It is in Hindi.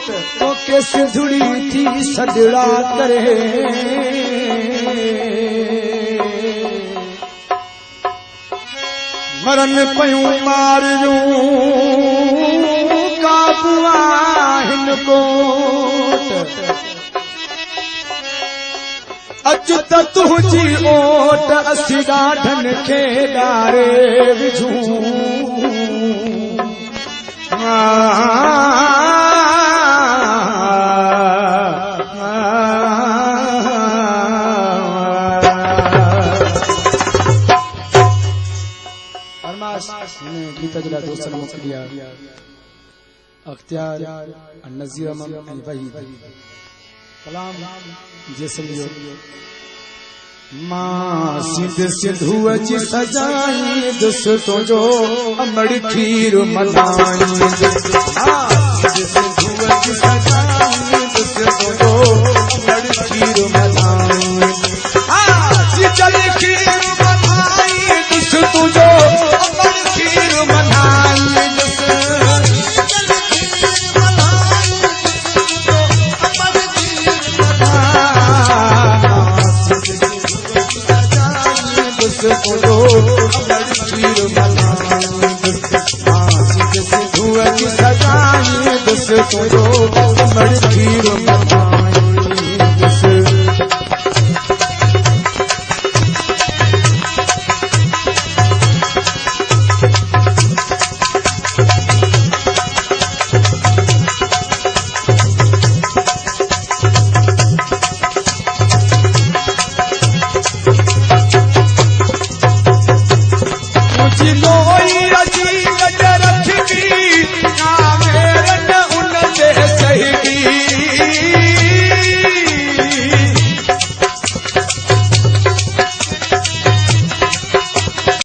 तो के सिंधुड़ी थी सजड़ा करे मरन पयूं मारियूं काबुआ हिन कोट अज त तुझी ओट असी ॾाढन खे ॾारे विझूं गीता जला दोस्तन मोकिलिया अख्तियार नज़ीर अमन ऐं वहीद कलाम जैसलियो मां सिंध सिंधुअ जी सजाई दुस तुंहिंजो अमड़ खीर मनाई सिंधुअ जी सजाई दुस तुंहिंजो अमड़ खीर मनाई चल खीर मनाई दुस तुंहिंजो अमड़ खीर मनाई सिंधुअ जी सजाई दुस तुंहिंजो अमड़ खीर मनाई